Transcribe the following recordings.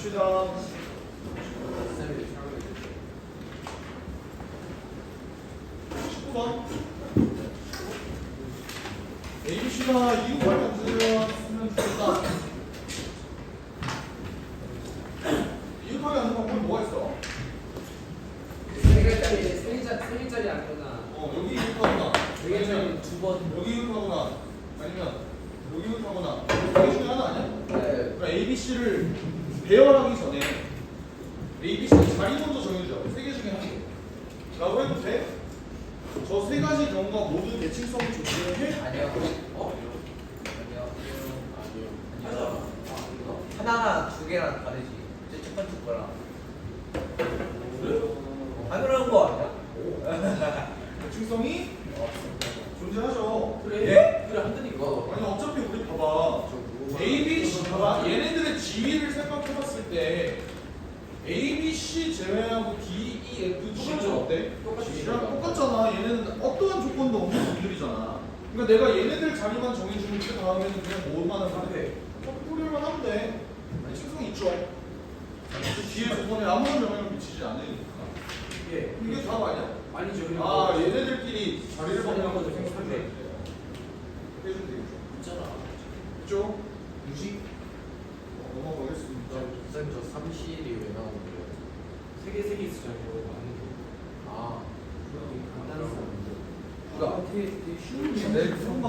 봅시다. 19번. ABC가 이유밖에 안 주면 쓰면 좋겠다. 이유밖에 안 주는 방법이 뭐가 있어? 세 개짜리 안 되나? 여기 이유하거나, 세 개짜리 두 번. 여기 이유하거나, 아니면 여기 이유하거나, 이게 중에 하나 아니야? 네. 그러니까 ABC를 배열하기 전에 ABC 자리 먼저 정해주자. 세 개 중에 한 개. 라고 해도 돼? 저 세 가지 경우가 모두 대칭성이 좋기는 해? 아니요. 아니요. 하나나 두 개랑 다르지. 이제 첫 번째 거랑. 그래? 당연한 거 아니야? 대칭성이 존재하죠. 그래 한다니까. 아니 어차피 우리 봐봐. A, B, C 봐봐. 얘네들의 지위를 생각해봤을 때 A, B, C 제외하고 D, E, F, G는 어때? G랑 똑같잖아. 얘네는 어떠한 조건도 없는 놈들이잖아. 그러니까 내가 얘네들 자리만 정해주면 그 다음에는 그냥 뭐만 하면 돼? 뿌리만 하면 돼. 대칭성이 있죠. 그 뒤에 조건에 아무런 영향을 미치지 않으니까. 이게 답 아니야? 아니죠. 아 얘네들끼리 자리를 자리만 바꾸는 먼저 생각하면 돼. 해주면 되겠죠. 있잖아. 그죠? 무식. 넘어가겠습니다. 선생님 저 3실이 왜 나오는데요? 세개 있으잖아요. 많은 게. 아. 간단한 거. 누가? 되게 쉬운 네, 3번.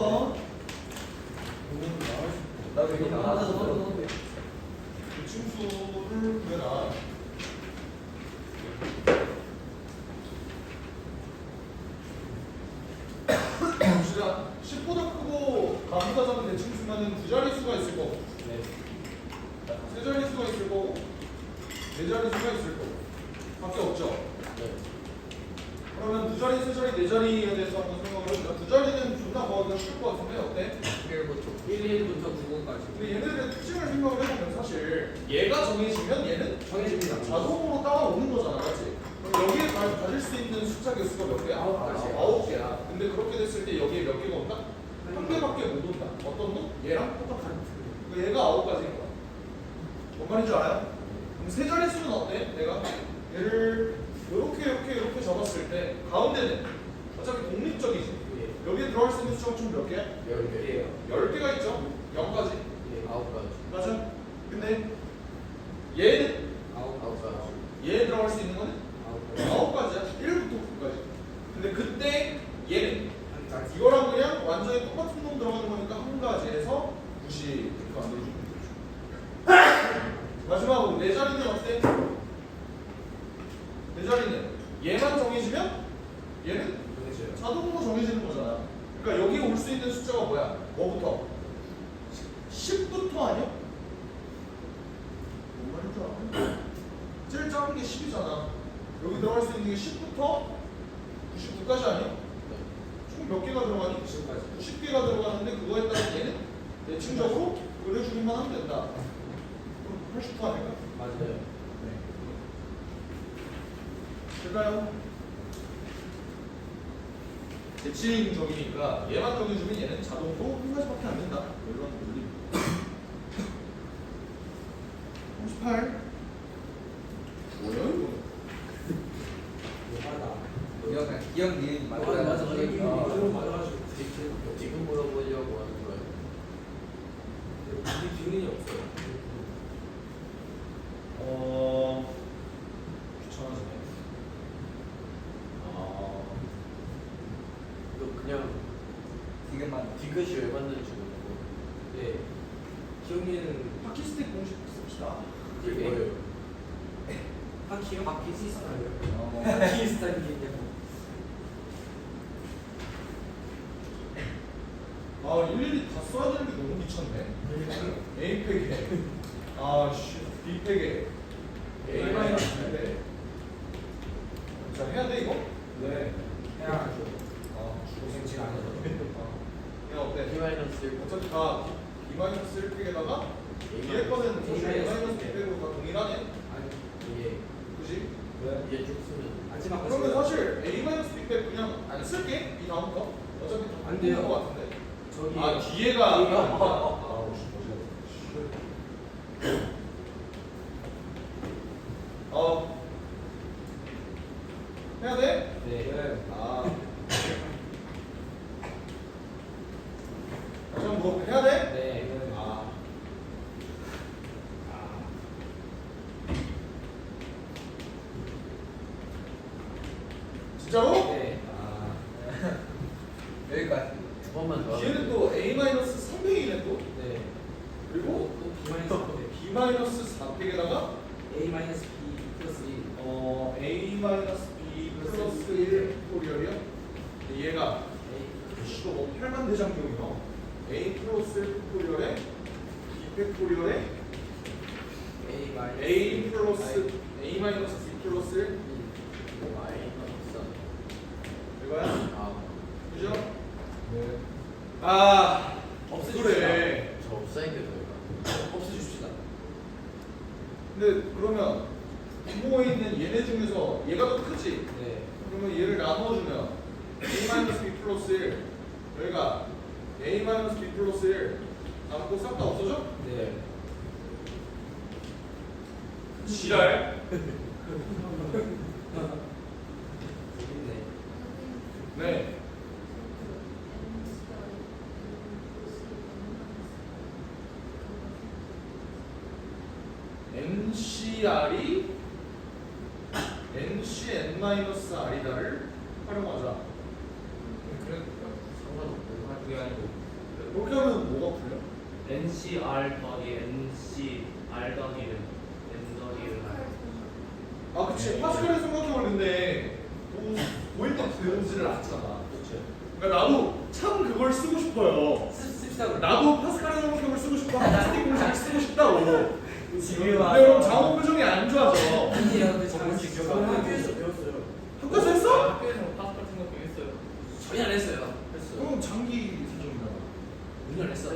나도 이거 하나 더 들었는데. 그 층수를 구해라. 봅시다. 10보다 크고 가보다 작은 대칭수면은 두 자릿수가 있을 거고, 네. 세 자릿수가 있을 거고, 네 자릿수가 있을 거고. 밖에 없죠? 네. 그러면 두 자리, 세 자리, 네 자리에 대해서 한번 생각을 해보자. 두 자리는 존나 구하기가 쉬울 것 같은데 어때? 1부터 9까지. 근데 얘네들의 특징을 생각을 해보면 사실 얘가 정해지면 얘는 정해집니다. 자동으로 따라오는 거잖아, 맞지? 그럼 여기에 가질 수 있는 숫자 개수가 몇 개야? 9가지. 9개야. 근데 그렇게 됐을 때 여기에 몇 개가 온다? 한 개밖에 못 온다. 어떤 놈? 얘랑 똑같은 놈. 그러니까 얘가 9가지인 거야. 뭔 말인지 알아요? 그럼 세 자릿수는 어때? 내가 얘를 이렇게 잡았을 때 가운데는 어차피 독립적이지. 여기에 들어갈 수 있는 숫자가 총 몇 개야? 10개예요. 10개가 있죠? 0까지. 9가지. 맞아? 근데 얘는 9가지. 얘에 들어갈 수 있는 거는 9가지야. 1부터 9까지. 근데 그때 얘는 이거랑 그냥 완전히 똑같은 놈 들어가는 거니까 한 가지에서 90 이렇게 만들어주면 되죠. 마지막으로 네 자리는 어때? 네 자리는 얘만 정해지면 얘는 자동으로 정해지는 거잖아. 그러니까 여기 올 수 있는 숫자가 뭐야? 뭐부터? 10부터 아니야? 뭔 말인지 알아? 제일 작은 게 10이잖아. 여기 들어갈 수 있는 게 10부터 99까지 아니야? 총 몇 개가 들어가니? 90개가 들어가는데 그거에 따라 얘는 대칭적으로 그려주기만 하면 된다. 그럼 80% 아닐까? 맞아요. 될까요? 대칭적이니까 얘만 정해주면 얘는 자동으로 한 가지밖에 안 된다. 이런 논리입니다. 38. 뭐야 이거? 뭐하다. 기억 니은 맞아. 맞아가지고. 지금 물어보려고 하는 거예요. 우리 기능이 없어요. 귀찮아지네. 이거 그냥 디귿이 왜 만드는지 모르고. 네. 기억니는 파키스틱 공식 씁시다. 이게 뭐예요? 파키스탄이요. 파키스탄이냐고. 아 일일이 다 써야 되는 게 너무 미쳤네. A 팩에 아씨 B 팩에 A 마이너스 팩에 자 해야 돼 이거? 네. 해야죠. 고생치 안 해도 그냥 어때? D-1 어차피 다 B 마이너스 1팩에다가 뒤에 거는 사실 A 마이너스 팩으로 다 동일하네. 아니 이게 그지? 이게 쭉 쓰면 마지막 그러면 사실 A 마이너스 팩 그냥 안 쓸게 이 다음 거 어차피 다 안 돼요. 똑같은 거 같은데. 저기 아 뒤에가 뒤에가 아우 씨 B-4팩에다가 A 마이너스 B 플러스 1. A-B 플러스 1 팩토리얼이요? 얘가 이거 뭐 8만 대장경이요. A 플러스 1 팩토리얼에 B 팩토리얼에 A 마이너스 A 플러스 A 마이너스 B 플러스 1 이거야? 아, 그죠? 네. 아 없애줍시다. 그래. 저 없어야 돼 저희가. 없애줍시다. 근데 그러면 부모에 있는 얘네 중에서 얘가 더 크지? 네. 그러면 얘를 나눠주면 A 마이너스 B 플러스 1 여기가 A 마이너스 B 플러스 1 남고 싹 다 없어져? 네. 지랄. 재밌네. 네. NCR이 NCN-R이다를 활용하자. 그래 상관없고 그게 아니고 그렇게 하면 뭐가 풀려? NCR 더하기 NCR 더하기는 N 더하기는 아 그치 파스칼을 생각해보면 근데 고일 때 배우지를 않잖아. 그렇죠. 그러니까 나도 참 그걸 쓰고 싶어요. 씁시다 그래. 나도 파스칼의 성격을 쓰고 싶고 스틱 공식을 쓰고 싶다고. 지금 근데 그럼 장호 표정이 안 좋아져. 아니에요. 근데 잘 저는 학교에서 배웠어요. 학교에서 했어? 학교에서 파스칼 생각했어요. 전혀 안 했어요. 했어요. 그럼 장기 사정이잖아. 운전 했어.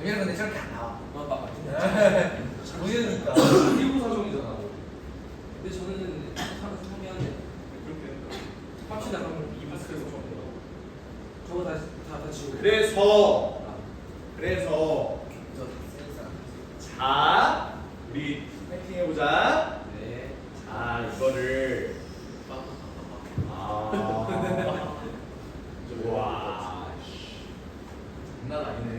왜냐면 근데 저렇게 안 나와. 막 우연이니까. 장기부 사정이잖아. 근데 저는 상미한데 그렇게 합시다 그러면 이 마스크에서 저거 다 지우고. 그래서 저 센스. 자 우리 파이팅 해보자. 네. 자 이거를 와 장난 아니네.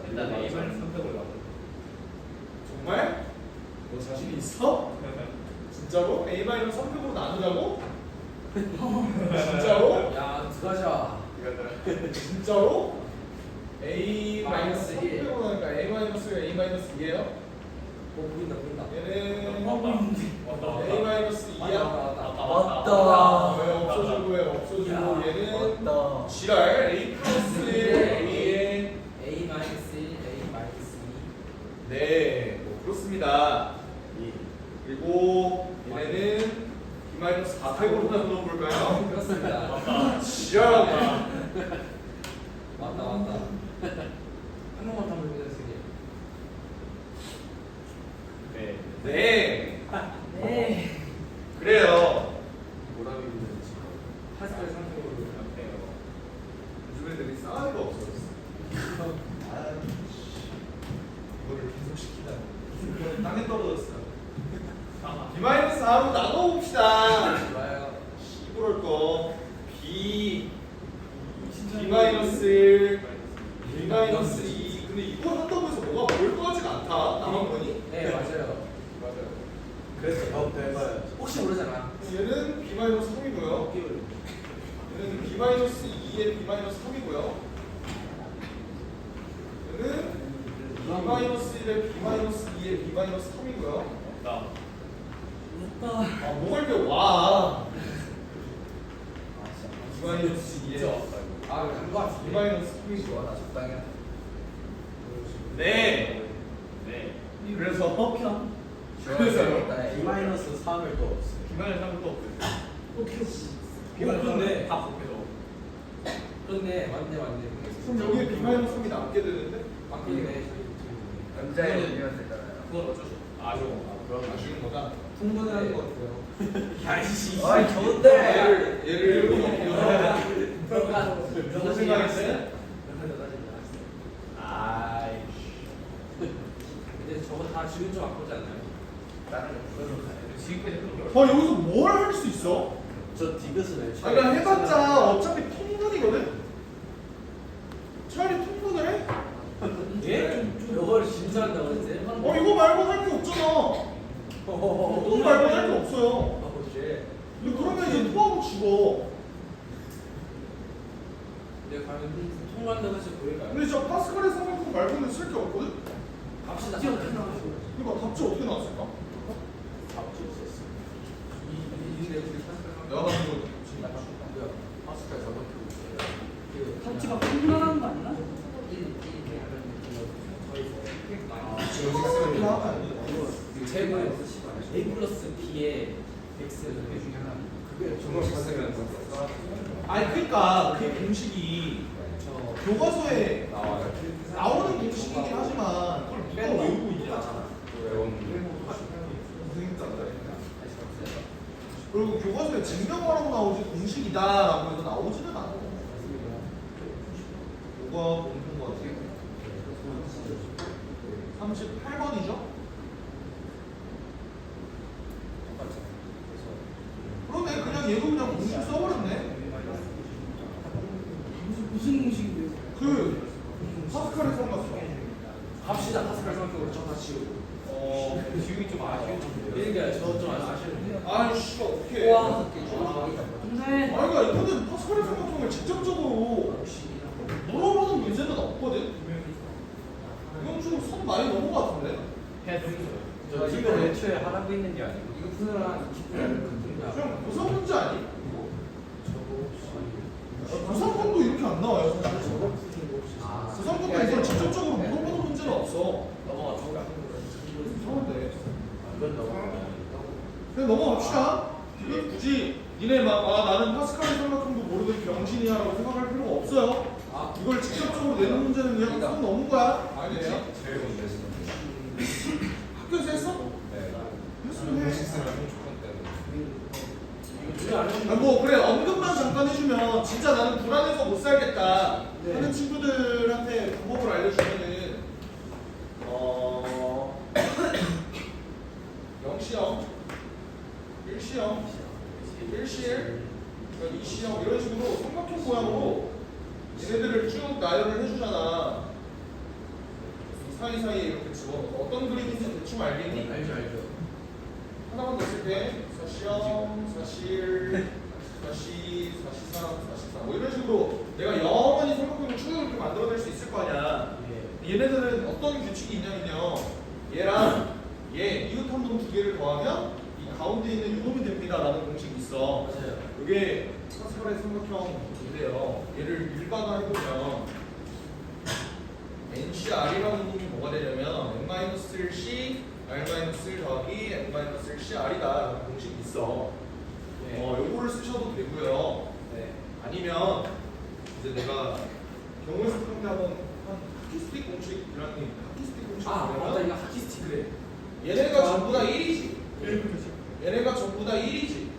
일단 A만 선택을 하고 정말? 너 자신 있어? 진짜로? A-300으로 나누자고? 진짜로? 야 들어가자. 진짜로? A-300으로 1. 나니까 A-2예요? 보인다. 얘는 왔다 A-2야? 맞다. 왜 없어지고 왜 없어지고 야, 얘는 맞다. 지랄 A 플러스 1 A에 A 마이너스 1, A 마이너스 2. 네, 뭐 그렇습니다. 그리고 얘네는 B-4팩으로 나눠 볼까요? 그렇습니다. 지랄하다. 맞다. 한 번만 더 보여주세요, 선생님. 네. 네, 네. 그래요. 보람이 있는 지금. 파스칼 상태로 요즘 애들이 싸가지가 없어졌어. 이거를 계속 시키다니. 이거는 땅에 떨어졌어. B-4로 나눠봅시다. 좋아요. 이럴 거 B-1 B-2 근데 이거 한다고 해서 뭐가 보일 것 같지가 않다. 나만 보니? 네, 맞아요. 그래서 해봐요. 혹시 모르잖아. 얘는 B-3이고요. 얘는 B-2에 B-3이고요. 얘는 B-1에 B-2에 B-3이고요. 나 아, 뭐 할 때 와. B-2에 진짜 왔다 이거. 아, 간거 같은데. B-3이고요. 좋아, 나 적당히 해. 네. 네. 그래서 B-3을 또 없어. 기만의 상도 없어요. 그런데 다 복해서. 그런데 맞네. 그럼 여기에 B-3이 남게 되는데? 맞겠네. 남자의 의미가 되잖아요. 그건 어쩔 수 없어. 그럼 아쉬운 거다. 충분한 것 같아요. 야이씨. 아이, 좋은데. 얘를 무슨 생각했어요? 아이씨. 근데 저거 다 지금 좀 아프지 않나요? 다른 거 가야 지금까지 그런 거 여기서 뭘 할 수 있어? 저 디귿은 아, 그러니까 해봤자 어차피 통분이거든? 차라리 통분을 해? 예? 이걸 진짜 한다고 그랬지? 이거 말고 할 게 없잖아. 이거 말고 할 게 없어요. 근데 그러면 이제 토하고 죽어. 내가 가면 통과한다고 해서 보일까요? 근데 진짜 파스칼의 성격품 말고는 쓸 게 없거든? 합시다. 그러니까 답지 어떻게 나왔을까? 내가 봤을 때 탑지가 끝나는 거 아니야? 제곱은 A 플러스 B의 X는 그게 정말 비슷하면 아니 그러니까 그 공식이 교과서에 나와요. 나오는 공식이긴 하지만 그걸 누가 외우고 있냐. 그리고 교과서에 증명하라고 나오지 공식이다라고 해서 나오지는 않아. 뭐가 공부인 것 같아요? 38번이죠? 그러네. 그냥 얘도 그냥 공식 써버렸네. 무슨 공식인데요? 그 파스칼의 삼각형. 합시다. 파스칼 성격으로 저다 치우고. 기운이 좀 아쉬운데. 그러니까 저좀 아쉬운데. 아이씨 어떡해. 우와. 근데 아이가 이거는 파스칼의 삼각형을 직접적으로 물어보는 문제는 없거든. 이건 좀 선 많이 넘은 것 같은데. 저 이거 애초에 하라고 있는 게 아니고 이거 푸느라 한 20분 그냥 고사 문제 아니? 고사권도 이렇게 안 나와요. 고사권도 이걸 직접적으로 물어보는 문제는 없어. 이상한데. 그냥 넘어갑시다. 이게 굳이 니네 막 나는 파스칼의 삼각형도 모르는 병신이야라고 생각할 필요가 없어요. 이걸 직접적으로 내는 문제는 그냥 선 넘은 거야. 아니에요? 제일 먼저 했었는데. 학교에서 했어? 네. 했으면 해. 식스랑 좀 아, 뭐 그래 언급만 잠깐 해주면 진짜 나는 불안해서 못 살겠다 하는 친구들한테 방법을 알려주면은 0시형 1시형 1시1 2시형 이런 식으로 삼각형 모양으로 얘네들을 쭉 나열을 해주잖아. 이 사이사이에 이렇게 집어넣어. 어떤 그림인지 대충 알겠니? 알죠. 하나만 더 쓸게. 4시형, 4시1, 4시, 4시3, 4시4 뭐 이런 식으로 내가 영원히 삼각형을 쭉 이렇게 만들어낼 수 있을 거 아니야. 얘네들은 어떤 규칙이 있냐면요. 얘랑 얘 이웃한 놈 두 개를 더하면 이 가운데 있는 이놈이 됩니다라는 공식이 있어. 맞아요. 이게 파스칼의 삼각형인데요. 얘를 일반화해보면 NCR이라는 놈이 뭐가 되냐면 N-1C R-1 더하기 N-1C R이다 공식이 있어. 요거를 쓰셔도 되고요. 아니면 이제 내가 경우에서 그런데 한번 하키스틱 공식이라는 게 하키스틱 공식 뭐냐면 이거 하키스틱 그래. 얘네가 전부 다 1이지. 얘네가 전부 다 1이지.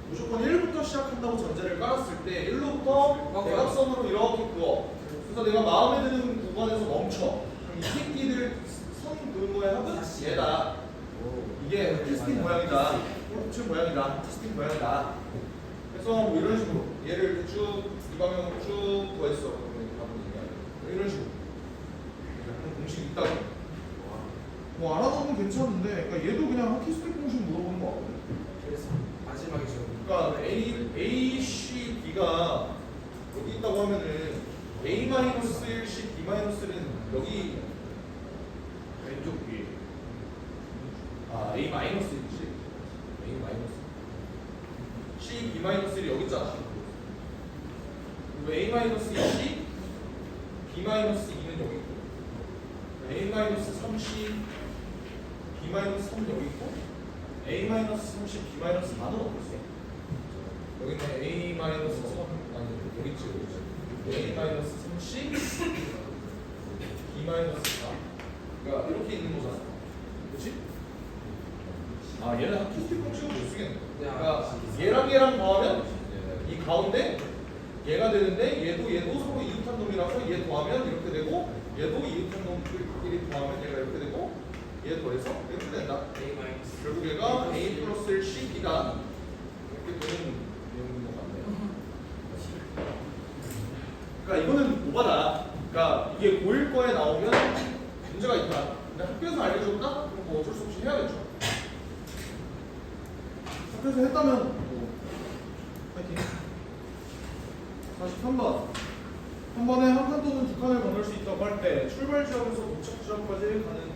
무조건 1부터 시작한다고 전제를 깔았을 때 1로부터 대각선으로 이렇게 그어. 그래서 내가 마음에 드는 구간에서 멈춰. 그럼 이 새끼들 선 근무의 합은 얘다. 이게 하키스틱 모양이다. 꼴붙인 모양이다. 하키스틱 모양이다. 그래서 뭐 이런 식으로 얘를 쭉 이 방향으로 쭉 더했어. 그러면 답은 얘기하는 이런 식으로. 그런 공식이 있다고. 뭐 알아두면 괜찮은데, 그러니까 얘도 그냥 하키스틱 공식 물어보는 거 같거든. 그래서 마지막에 그러니까 A, C, B가 여기 있다고 하면은 A-1C, B-1는 여기 왼쪽 위에. A-1이지. C, B-1이 여기 있잖아. 그리고 A-2C, B-2는 여기 있고 A-3C, B-3 여기 있고 A-3C, B-4는 어디 있어? 여기는 A-3 아니 여기 있지 A-3C, B-4 그러니까 이렇게 있는 거잖아. 그렇지? 얘는 하키스틱 공식을 못 쓰겠네. 그러니까 얘랑 더하면 이 가운데 얘가 되는데 얘도 서로 이웃한 놈이라서 얘 더하면 이렇게 되고 얘도 이웃한 놈들끼리 더하면 얘가 이렇게 되고 얘 더해서 이렇게 된다. 결국 얘가 A 플러스 C B다. 이렇게 되는 내용인 것 같네요. 그러니까 이거는 오바다. 그러니까 이게 고1 거에 나오면 문제가 있다. 근데 학교에서 알려줬다? 그럼 뭐 어쩔 수 없이 해야겠죠. 학교에서 했다면 뭐 파이팅. 43번. 한 번에 한 칸 또는 두 칸을 건널 수 있다고 할 때 출발 지역에서 도착 지역까지 가는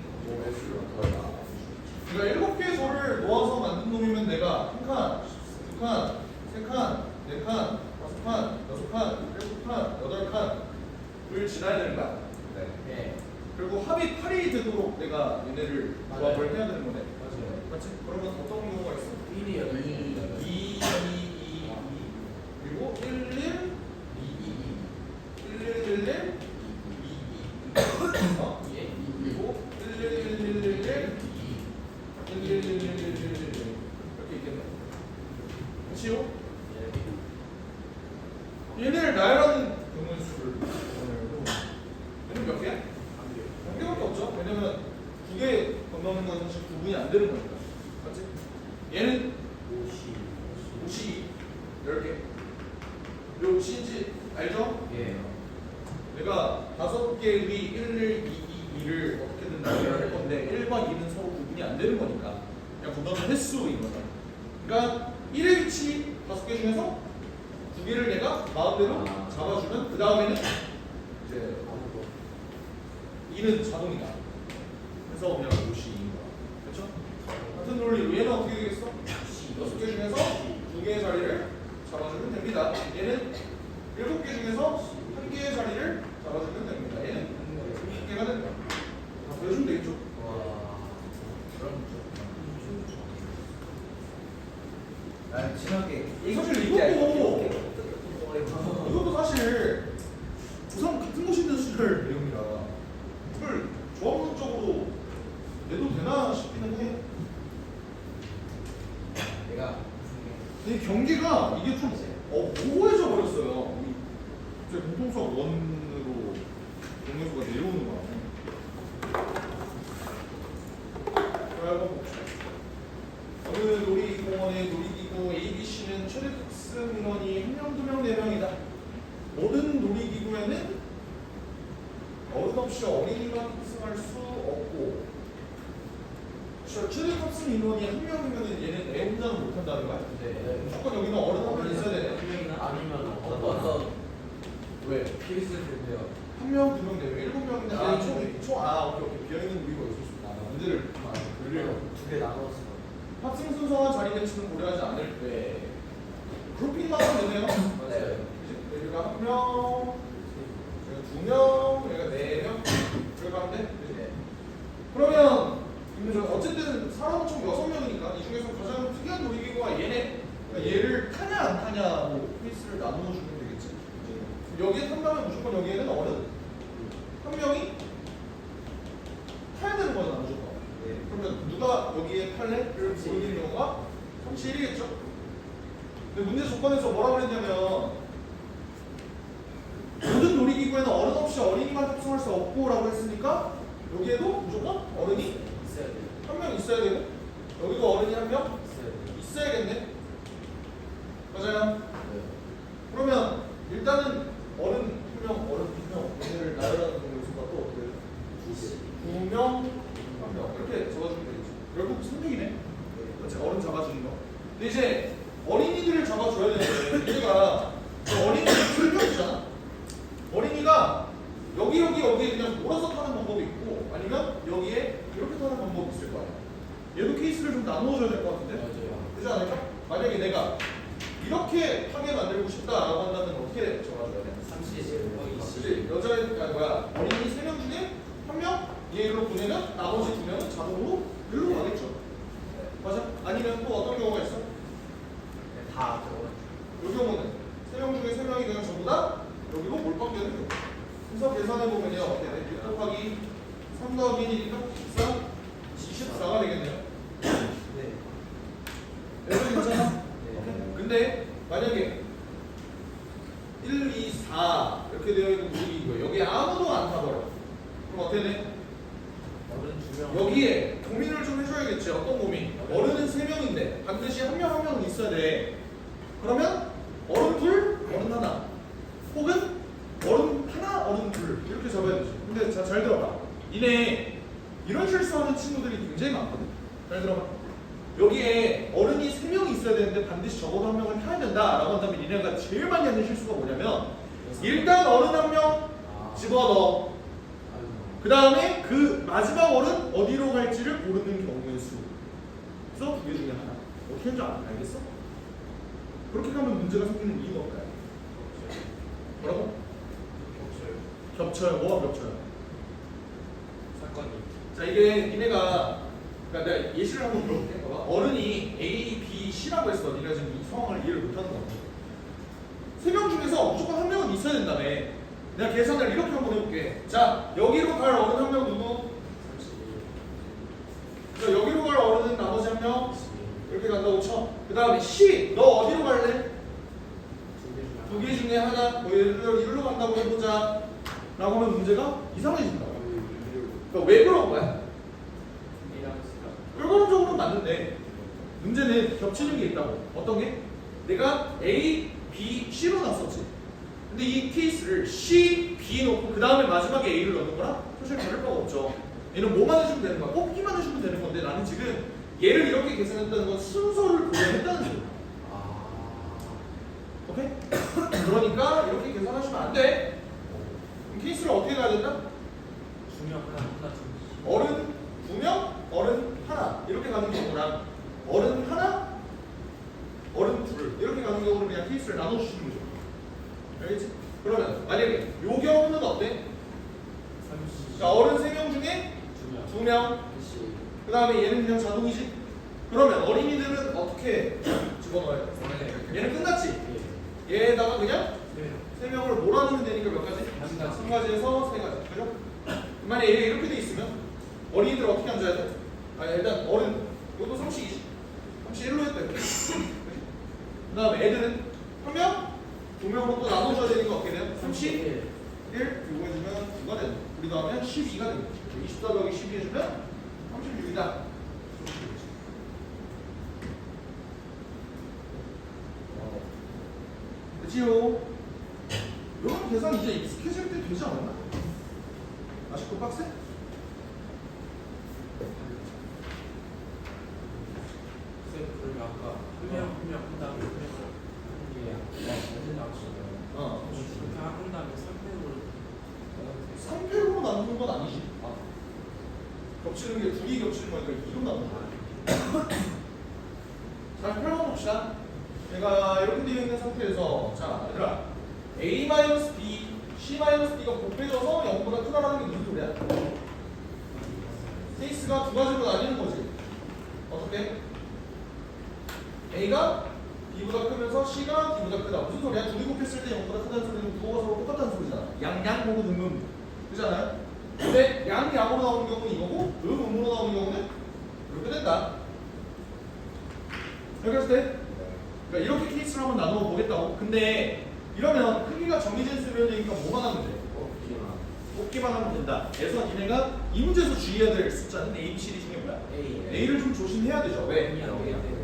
내가 얘네를 맞아요. 조합을 해야 되는 거네. 맞아요. 맞지? 그러면 어떤 경우가 있어? 1이요. 2, 2, 2, 2 그리고 1, 1, 2, 2, 1, 1, 1, 1, 2, 2 어? 예. 그리고 1, 1, 1, 1, 1, 1, 1, 1, 1, 1, 1, 1, 1, 1, 이렇게 있겠네. 그치요? 얘네를 나열하는 경우의 수를 얘는 몇 개야? 한 개밖에 없죠. 왜냐면 두 개 건너는 건 사실 구분이 안 되는 거니까. 맞지? 얘는 52 10개. 요 옷인지 알죠? 예. 내가 5개의 1, 1, 2, 2를 어떻게든 나열할 건데 1과 2는 서로 구분이 안 되는 거니까 그냥 건너는 횟수인 거다. 그러니까 1의 위치 5개 중에서 2개를 내가 마음대로 잡아주면 그 다음에는 이제 2는 자동이다. 그래서 그냥 52인 거야. 그렇죠? 같은 논리로 얘는 어떻게 되겠어? 6개 중에서 2개의 자리를 잡아주면 됩니다. 얘는 7개 중에서 1개의 자리를 잡아주면 됩니다. 얘는 1개가 된다. 다 보여주면 되겠죠? 그럼 심하게 사실 이것도 사실 우선 같은 곳이 있는 수를 내용이라 이걸 조합론적으로 내도 되나 싶기는 해. 내가 이 경계가 이게 좀 모호해져 버렸어요. 제 공통수학 원으로 공유수가 내려오는 거라서. 한번 봅시다. 어느 놀이공원의 놀이기구 ABC는 최대 탑승 인원이 1명, 2명, 4명이다. 모든 놀이기구에는 어른 없이 어린이만 탑승할 수 없고 최대 탑승 인원이 1명이면 얘는 애 혼자는 못한다는 거야? 네. 무조건 여기는 어른 한 명 있어야 되네. 아니면 어떤 왜? 필수 텐데요. 1명, 2명, 4명, 7명인데 오케이. 비어있는 우리가 있을 수 있다. 문제를 돌려요. 두개 나눴어. 탑승 순서와 자리 배치는 고려하지 않을 때 그룹핑만 하면 되네요. 맞아요. 그치? 여기가 1명, 여기가 2명, 여기가 4명 이렇게 하면 돼? 그치? 네. 그러면 어쨌든 사람은 총 6명이니까 이 중에서 가장 특이한 놀이기구가 얘네. 그러니까 얘를 타냐 안 타냐로 페이스를 나누어 주면 되겠지. 여기에 탄다면 무조건 여기에는 어른 한 명이 타야 되는 거잖아 무조건. 그러면 누가 여기에 탈래를 보이는 경우가 31이겠죠? 근데 문제 조건에서 뭐라고 그랬냐면 모든 놀이기구에는 어른 없이 어린이만 탑승할 수 없고 라고 했으니까 여기에도 무조건 어른이 있어야 돼요. 한 명 있어야 되고 여기도 어른이 한 명 있어야 돼요. 있어야겠네. 맞아요? 그러면 일단은 어른 한 명, 어른 두 명 얘네를 나열하는 경우가 또 어떻게 돼요? 2명, 1명 이렇게 적어주면 되겠지. 결국 3명이네. 그렇지, 어른 잡아주는 거. 근데 이제 어린이들을 잡아줘야 되는데 얘가 어린이들 3명이잖아. 어린이가 여기에 그냥 몰아서 타는 방법이 있고 아니면 여기에 이렇게 타는 방법이 있을 거야. 얘도 케이스를 좀 나누어줘야 될 것 같은데? 맞아요. 그렇지 않을까? 만약에 내가 이렇게 타게 만들고 싶다라고 한다면 어떻게 적어줘야 돼? 30. 그치? 어린이 3명 중에 1명 얘로 보내면 나머지 2명은 자동으로 일로 가겠죠. 맞아? 아니면 또 어떤 경우가 있어? 다 적어. 이 경우는 3명 중에 3명이 그냥 전부 다 여기로 몰빵되는 경우. 그래서 계산해보면요 어떻게 돼? 6 곱하기 3 더하기 1이니까 24가 되겠네요. 네. 여러분 괜찮아? 네. 근데 만약에 1, 2, 4 이렇게 되어 있는 무기이고요. 여기에 아무도 안 타버려. 그럼 어떻게 돼? 어른 2명. 여기에 고민을 좀 해줘야겠지. 어떤 고민? 어른은 3명인데 반드시 한 명은 있어야 돼. 그러면 어른 둘, 어른 하나. 혹은 어른 하나, 어른 둘 이렇게 잡아야 되지. 근데 잘 들어봐. 이네 이런 실수하는 친구들이 굉장히 많거든. 잘 들어봐. 여기에 어른이 3명이 있어야 되는데 반드시 적어도 한 명을 타야 된다라고 한다면 얘네가 제일 많이 하는 실수가 뭐냐면 일단 어른 한 명 집어넣어. 그 다음에 그 마지막 어른 어디로 갈지를 고르는 경우의 수. 그래서 2개 중에 하나. 어떻게 하는지 알겠어? 그렇게 가면 문제가 생기는 이유가 뭘까요? 뭐라고? 겹쳐요. 뭐가 겹쳐요? 사건이. 자 이게 니네가 그러니까 내가 예시를 한번 들어볼게. 봐봐. 어른이 A, B, C라고 했어. 니가 지금 이 상황을 이해를 못하는 거야. 세 명 중에서 무조건 한 명은 있어야 된다며. 내가 계산을 이렇게 한번 해볼게. 자 여기로 갈 어른 한 명 누구? 자 여기로 갈 어른은 나머지 한 명 이렇게 간다고 쳐. 그 다음에 C 너 어디로 갈래? 두 개 중에 하나 뭐 예를 들어 이리로 간다고 해보자 라고 하면 문제가 이상해진다. 그러니까 왜 그런 거야? 결과론적으로는 맞는데 문제는 겹치는 게 있다고. 어떤 게? 내가 A, B, C로 놨었지. 근데 이 케이스를 C, B 놓고 그 다음에 마지막에 A를 넣는 거랑 사실 다를 바가 없죠. 얘는 뭐만 해주면 되는 거야. 뽑기만 해주면 되는 건데 나는 지금 얘를 이렇게 계산했다는 건 순서를 고려했다는 소리야. 오케이? 그러니까 이렇게 계산하시면 안 돼. 그럼 케이스를 어떻게 가야 된다? 중요한 하나 어른 2명, 어른 하나 이렇게 가는 경우랑 어른 하나, 어른 둘 이렇게 가는 경우는 그냥 케이스를 나눠주시는 거죠. 알겠지? 그러면 만약에 요 경우는 어때? 자 어른 3명 중에 2명 그 다음에 얘는 그냥 자동이지? 그러면 어린이들은 어떻게 집어넣어야 돼? 얘는 끝났지? 얘에다가 그냥 3명을 몰아넣으면 되니까 몇 가지? 3가지에서 3가지 그죠? 만약에 얘가 이렇게 돼 있으면 어린이들 어떻게 앉아야 돼? 아 일단 어른 이것도 3씩이지 3씩 1로 했대 그 다음에 애들은 1명? 2명으로 또 나눠줘야 되니까 어떻게 돼요? 3씩 1 이거 해주면 9가 되는 우리도 하면 12가 되는 24 더하기 12 해주면 36이다 그치요? 이런 계산 이제 익숙해질 때 되지 않았나? 아직도 빡세? 그러면 아까 한명 한 다음에 그렇게 한 다음에 3패로 3패로 나누는 건 아니지. 겹치는 게 둘이 겹치는 거니까 2로 나누는 거야. 자, 펼쳐봅시다. 얘가 이렇게 되어 있는 상태에서 자, 얘들아 A-B, C-B가 곱해져서 0보다 크다라는 게 무슨 소리야? 케이스가 두 가지로 나뉘는 거지. 어떻게? A가 B보다 크면서 C가 D보다 크다. 무슨 소리야? 둘이 곱했을 때 0보다 크다는 소리는 부호가 서로 똑같다는 소리잖아. 양양 보고 등음. 그잖아요? 근데 양으로 나오는 경우는 이거고 음으로 나오는 경우는 이렇게 된다. 여기 했을 때 그러니까 이렇게 케이스를 한번 나누어 보겠다고. 근데 이러면 크기가 정해진 수면이니까 뭐만 하면 돼? 뽑기만 하면 된다. 그래서 니네가 이 문제에서 주의해야 될 숫자는 A, B, C, D 중에 뭐야? A를 좀 조심해야 되죠. 왜?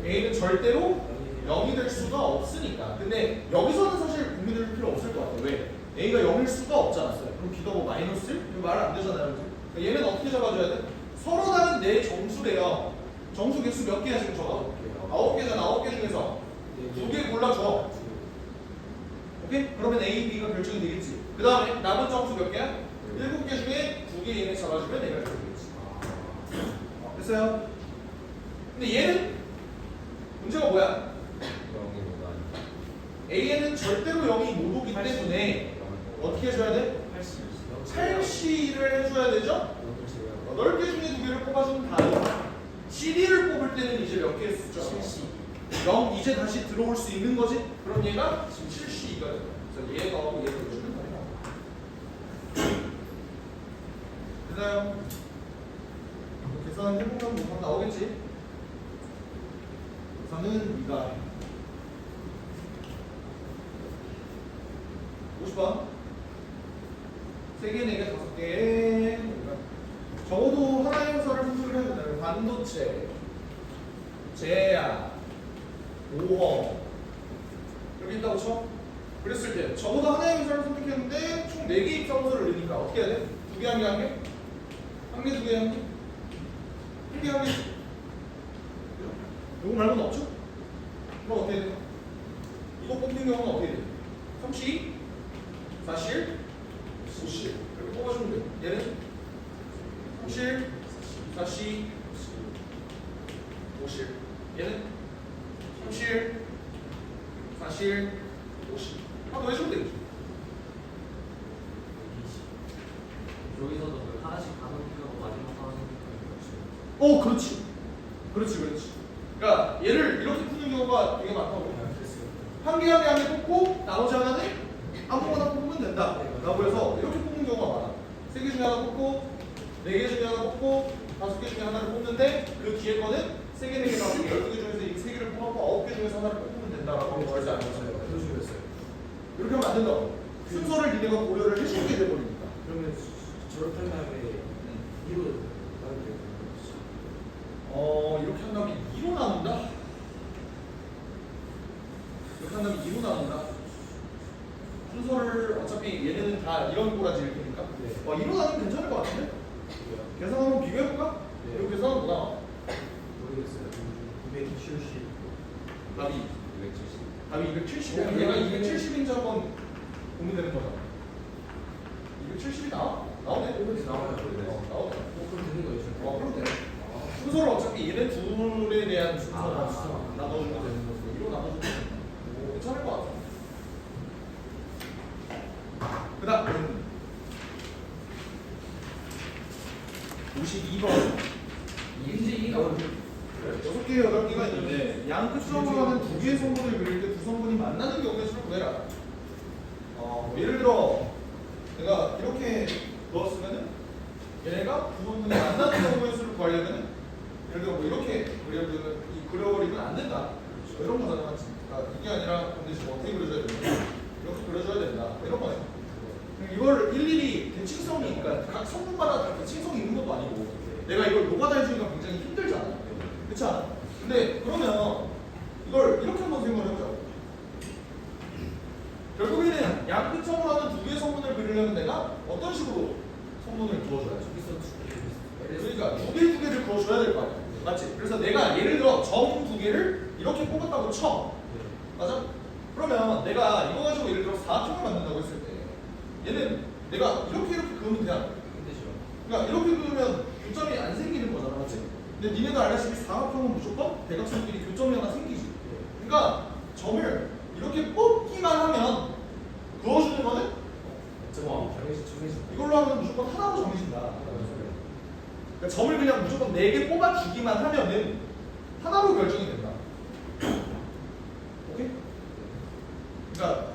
A는 절대로 0이 될 수가 없으니까. 근데 여기서는 사실 고민할 필요 없을 것 같아. 왜? A가 0일 수가 없잖아. 그럼 B가 뭐 마이너스 1? 이거 말 안 되잖아요. 그러니까 얘는 어떻게 잡아줘야 돼? 서로 다른 네 정수래요. 정수 개수 몇 개야 지금 저거? 9개잖아. 9개 중에서 2개 골라줘. 오케이? 그러면 A, B가 결정이 되겠지. 그 다음에 남은 정수 몇 개야? 7개 중에 2개 얘네 잡아주면 얘가 결정되겠지. 됐어요? 근데 얘는 문제가 뭐야? A에는 절대로 0이 못 오기 때문에 어떻게 해줘야 돼? 8C를 해줘야 되죠? 8개 중에 2개를 뽑아주면 다 CD를 뽑을 때는 이제 몇 개 숫자? 0 이제 다시 들어올 수 있는 거지? 그럼 얘가 지금 7C가 돼. 그래서 얘가 하고 얘를 해주면 됐나요? 계산해보면 뭐가 나오겠지? 계산은 네가 50번 3개, 4개, 5개 적어도 하나의 형사를 분석을 해야 되잖아요. 반도체, 제약, 보험 이렇게 있다고 쳐? 그랬을 때 적어도 하나의 형사를 선택했는데 총 4개 입사원서를 넣으니까 어떻게 해야 돼? 2개, 1개, 1개? 1개, 2개, 1개? 1개, 1개? 이거 말고는 없죠? 그럼 어떻게 돼? 이거 뽑는 경우는 어떻게 돼? 32, 47, 50 이렇게 뽑아주면 돼. 얘는 37, 40, 50 얘는 37, 40, 50 하나 더 해주면 되겠죠. 여기서도 하나씩 가는 필요가 마지막 하나씩 그렇지. 그러니까 얘를 이렇게 푸는 경우가 되게 많다고. 한 개 한 개 뽑고 나머지 하나는 아무거나 뽑으면 된다. 라고 해서 이렇게 뽑는 경우가 많아. 3개 중에 하나 뽑고 4개 중에 하나 뽑고 5개 중에 하나를 뽑는데 그 뒤에 거는 3개, 4개, 5개, 12개 중에서 이 3개를 뽑았고 9개 중에서 하나를 뽑으면 된다라고 말하지 않았어요. 그런 식으로 했어요. 이렇게 하면 안 된다고. 순서를 니네가 고려를 해주게 돼버리니까. 그러면 졸업한 다음에 이로 나누게 이렇게 한다면 2로 나눈다? 이렇게 한다면 2로 나눈다? 순서를 어차피 얘네는 다 이런 꼬라지일 테니까. 네. 2로 나누면 괜찮을 것 같은데? 계산 한번 비교해볼까? 네. 이거 계산은 뭐 나와? 모르겠어요. 270. 답이 270. 답이 270이야. 얘가 270인지 한번 고민되는 거잖아. 270이 나와? 나오네? 이렇게 나와요. 나오네. 그럼 되는 거예요. 그럼 돼. 순서를 어차피 얘네 둘에 대한 순서를 아. 나눠주면 되는 거고 2로 나눠주면 되는 거. 괜찮을 것 같아. 그 다음 52번. 이게 나오는 6개, 8개가 있는데 양 끝점으로 하는 2개의 성분을 그릴 때 두 성분이 만나는 경우의 수를 구해라. 예를 들어 내가 이렇게 넣었으면은 얘네가 두 성분이 만나는 경우의 수를 구하려면은 예를 들어 뭐 이렇게 그려버리면 안 된다. 이런 거잖아. 그러니까 이게 아니라 반드시 어떻게 그려줘야 된다. 이렇게 그려줘야 된다. 이런 거네. 이걸 일일이 대칭성이, 그러니까 각 성분마다 다 대칭성이 있는 것도 아니고 내가 이걸 노가다 해주기가 굉장히 힘들잖아. 그렇지 않아? 근데 그러면 이걸 이렇게 한번 생각을 해보자고. 결국에는 양 끝점으로 하는 2개의 성분을 그리려면 내가 어떤 식으로 성분을 그어줘야지? 그러니까 2개를 그어줘야 될 거 아니야. 맞지? 그래서 내가 예를 들어 점 2개를 이렇게 뽑았다고 쳐. 맞아? 그러면 내가 이거 가지고 예를 들어 4점을 만든다고 했을 때 얘는 내가 이렇게 그으면 그냥 그러니까 이렇게 그으면 교점이 안 생기는 거잖아. 맞지? 근데 니네도 알다시피 사각형은 무조건 대각선끼리 교점이 하나 생기지. 그러니까 점을 이렇게 뽑기만 하면 그어주는 거는 이걸로 하면 무조건 하나로 정해진다. 그러니까 점을 그냥 무조건 4개 뽑아주기만 하면은 하나로 결정이 된다. 오케이? 그러니까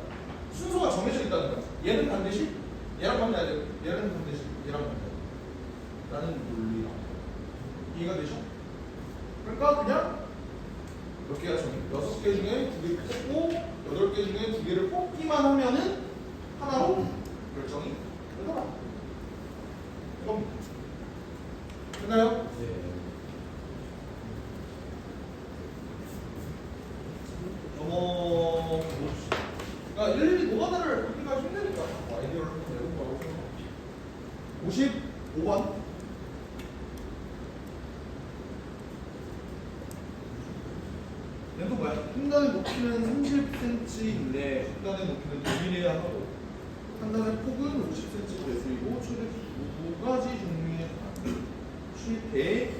순서가 정해져 있다는 거야. 얘는 반드시 얘랑 만나야 돼. 얘는 반드시 얘랑 만나야 돼. 라는 논리라. 이해가 되죠? 그러니까 그냥 몇 개가 정해? 6개 중에 2개 뽑고 8개 중에 2개를 뽑기만 하면은 하나로 결정이 되더라. 그럼 됐나요? 넘어봅시다. 그러니까 일일이 노가다를 그렇게가 힘드니까 아이디어를 한번 내본 거라고 생각합니다. 55번. 얘도 뭐야? 횡단의 높이는 30cm인데 횡단의 높이는 1mm야 하고 횡단의 폭은 50cm 배수이고 최대 2가지 종류의 최대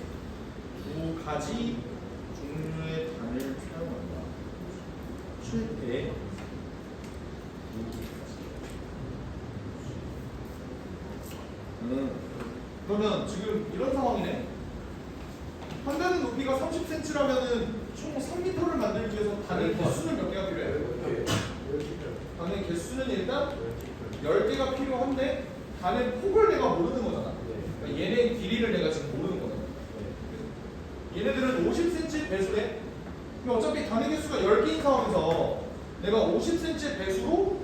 2가지 종류의 단을 사용한다. 최대 2가지. 그러면 지금 이런 상황이네. 한 단의 높이가 30cm라면은 총 3m를 만들기 위해서 단의 개수는 몇 개가 필요해? 단의 개수는 일단 10개가 필요한데 단의 폭을 내가 모르는 거잖아. 그러니까 얘네 길이를 내가 지금 모르는 거잖아. 얘네들은 50cm 배수래. 그럼 어차피 단의 개수가 10개인 상황에서 내가 50cm 배수로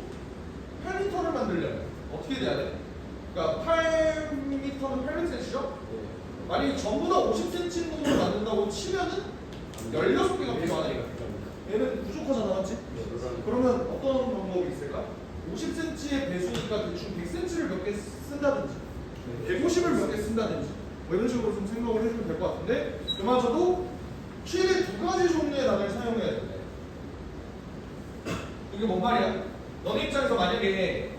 8m를 만들려면 어떻게 돼야 돼? 그러니까 8m는 800cm죠? 만약에 전부 다 50cm 놈을 만든다고 치면은 16개가 필요하네. 얘는 부족하잖아, 맞지? 그러면 어떤 방법이 있을까? 50cm의 배수니까 대충 100cm를 몇 개 쓴다든지 150을 몇 개 쓴다든지 뭐 이런 식으로 좀 생각을 해주면 될 것 같은데 그마저도 최대 2가지 종류의 단을 사용해야 된다. 이게 뭔 말이야? 너네 입장에서 만약에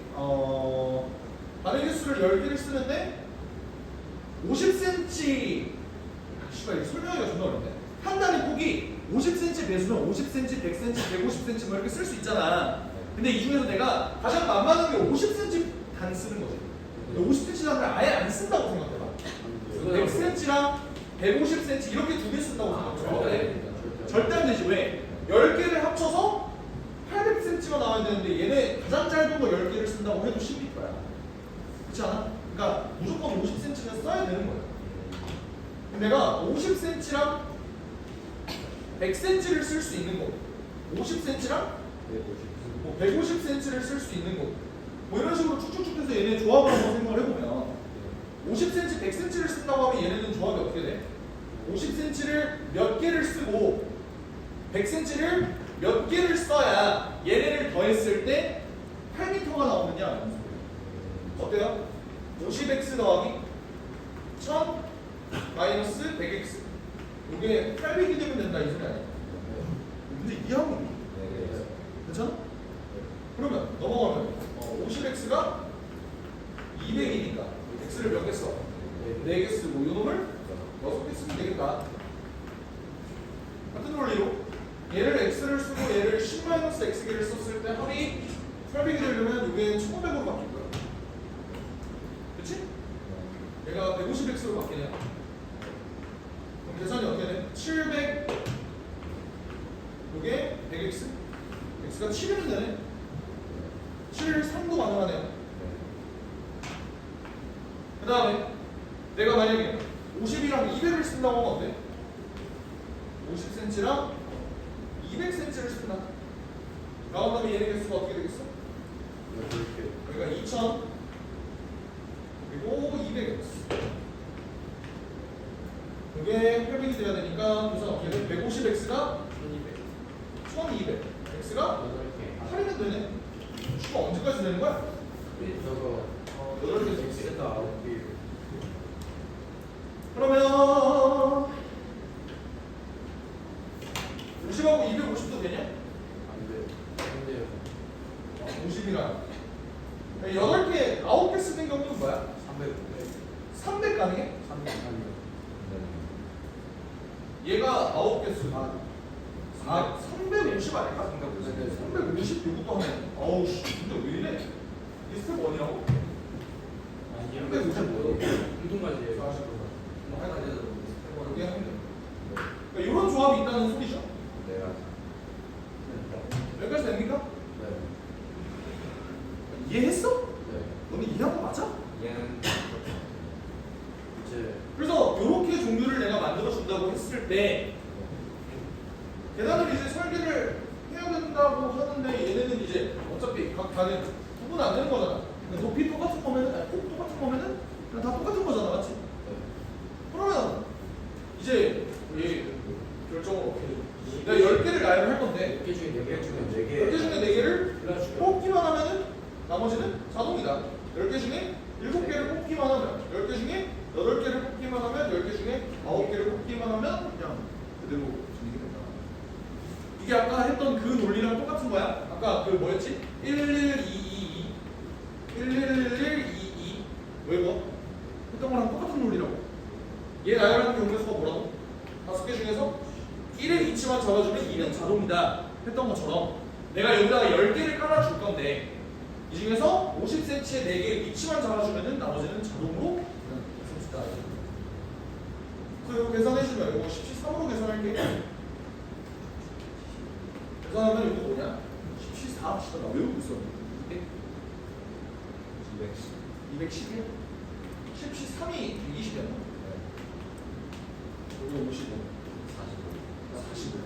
단의 개수를 10개를 쓰는데 50cm 씨발 이거 설명하기가 존나 어렵네. 한 단의 폭이 50cm 배수면 50cm, 100cm, 150cm 뭐 이렇게 쓸 수 있잖아. 근데 이 중에서 내가 가장 만만한 게 50cm 단 쓰는 거지. 50cm 단을 아예 안 쓴다고 생각해봐. 100cm랑 150cm 이렇게 두 개 쓴다고 생각해. 절대 절대 안 되지. 왜? 10개를 합쳐서 800cm가 나와야 되는데 얘네 가장 짧은 거 10개를 쓴다고 해도 10m야. 그렇지 않아? 그러니까 무조건 50cm는 써야 되는 거야. 내가 50cm랑 100cm를 쓸 수 있는 거, 50cm랑 150cm를 쓸 수 있는 거, 뭐 이런 식으로 쭉쭉쭉 해서 얘네 조합을 한번 생각을 해보면 50cm, 100cm를 쓴다고 하면 얘네는 조합이 어떻게 돼? 50cm를 몇 개를 쓰고 100cm를 몇 개를 써야 얘네를 더했을 때 8m가 나오느냐? 어때요? 50x 더하기 1000 마이너스 100x 이게 800이 되면 된다 이 소리 아니야? 근데 이해하고 있니? 괜찮아? 그러면 넘어가면 50x가 200이니까 x를 몇 개 써? 4개 쓰고 이 놈을 6개 쓰면 되겠다. 같은 원리로 얘를 x를 쓰고 얘를 10-x개를 썼을 때 합이 800이 되려면 이게 1500으로 바뀔 거야. 그치? 얘가 150x로 바뀌냐? 그럼 계산이 어떻게 돼? 700 이게 100x x가 7이면 되네. 7, 3도 가능하네요. 그 다음에 내가 만약에 50이랑 200을 쓴다고 하면 어때? 50cm랑 200cm를 쓴다. 나온 다음에 얘네 개수가 어떻게 되겠어? 그러니까 2000 그리고 200x 이게 800이 돼야 되니까 계산 어떻게 돼? 150x가 1200 x가 8이면 되네. 추가 언제까지 되는 거야? 저거 8개 X가 9개. 그러면 50하고 250도 되냐? 안돼. 근데요. 50이랑 8개, 9개 쓰는 경우는 뭐야? 300. 300 가능해? 300. 얘가 9개 쓰. 350 아닐까? 350 이것도 하네. 어우 씨, 근데 왜 이래? 이게 스텝 1이라고? 아니요. 350 뭐야? 운동까지 40%. 뭐 하나 되죠. 스텝 이렇게 하면 돼. 그러니까 이런 조합이 있다는 소리죠. 네. 여기까지 됩니까? 네. 이해했어? 네. 너는 이해한 거 맞아? 얘는 이제 그래서 이렇게 종류를 내가 만들어 준다고 했을 때 계산을 이제 설계를 해야 된다고 하는데 얘네는 이제 어차피 각 단에 구분 안 되는 거잖아. 그러니까 높이 똑같은 거면은, 아니, 폭 똑같은 거면은 그냥 다 똑같은 거잖아, 맞지? 그러면 이제 얘 결정을 어떻게 해? 내가 10개를 나열을 할 건데 10개 중에 4개 중에 10개 중에 4개를 뽑기만 하면은 나머지는 자동이다. 10개 중에 7개를 뽑기만 하면 10개 중에 8개를 뽑기만 하면 10개 중에 9개를 뽑기만 하면 그냥 그대로 진행이 된다. 이게 아까 했던 그 논리랑 똑같은 거야. 아까 그 뭐였지? 11222 11122 뭐 이거? 했던 거랑 똑같은 논리라고. 얘 나열하는 경우에서 뭐라고? 5개 중에서 1의 위치만 잡아주면 2는 자동이다 했던 것처럼 내가 여기다가 10개를 깔아줄 건데 이 중에서 50cm의 4개의 위치만 잡아주면 나머지는 자동으로 쓴다. 그래서 이거 계산해주면 이거 14으로 계산할게. 계산하면 이거 뭐냐? 14 합시다. 나 외우고 있어. 211? 13이 120이었나? 여기 55 45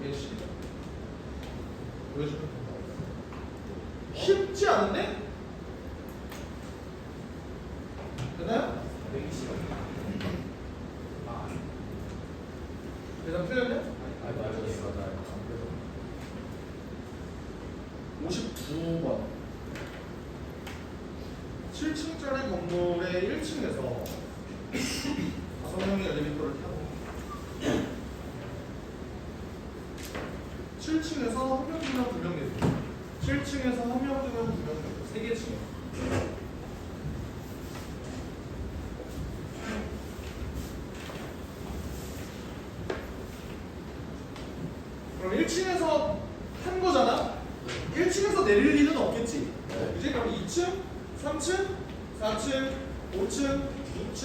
이게 10이다. 보여줄까? 쉽지 않은데? 되나요? 120. 계산 틀렸냐? 아, 맞아요. 59번 7층짜리 건물의 1층에서 5명이 엘리베이터를 타고 7층에서 한 명, 2명, 2명 내리고 7층에서 한 명, 2명, 2명 내리고 3개 층에 그럼 1층에서 탄 거잖아? 1층에서 내릴 일은 없겠지? 네. 이제 그럼 2층, 3층, 4층, 5층, 6층,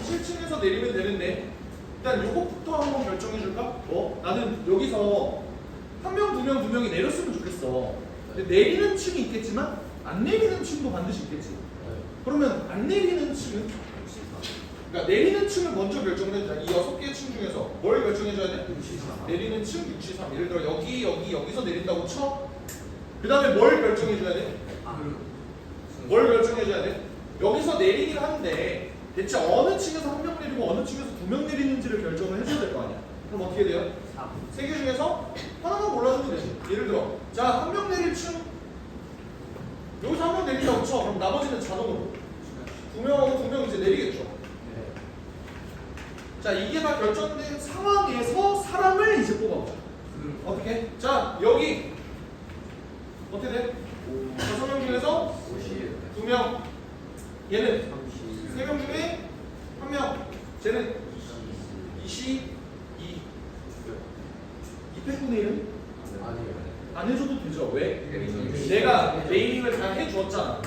27층에서 내리면 되는데 일단 요것부터 한번 결정해 줄까? 나는 여기서 한 명, 두 명, 두 명이 내렸으면 좋겠어. 근데 내리는 층이 있겠지만 안 내리는 층도 반드시 있겠지. 그러면 안 내리는 층은? 그러니까 내리는 층을 먼저 결정을 해주자. 이 6개의 층 중에서 뭘 결정해줘야 돼? 내리는 층 6, 3. 예를 들어 여기서 내린다고 쳐. 그 다음에 뭘 결정해줘야 돼? 뭘 결정해줘야 돼? 여기서 내리긴 하는데 대체 어느 층에서 한 명 내리고 어느 층에서 2명 내리는지를 결정을 해줘야 될 거 아니야. 그럼 어떻게 돼요? 3개 중에서 하나만 골라주면 되지. 예를 들어 자, 한 명 내릴 층 여기서 한 명 내린다고 쳐. 그럼 나머지는 자동으로 2명하고 2명 이제 내리겠죠. 자, 이게 다 결정된 상황에서 사람을 이제 뽑아보자. 어떻게? 자, 여기 어떻게 돼? 6명 중에서 2명, 얘는 3명 중에 1명, 쟤는 22. 200분의 1은? 안 해줘도 되죠. 왜? 내가 네이밍을 다 해주었잖아.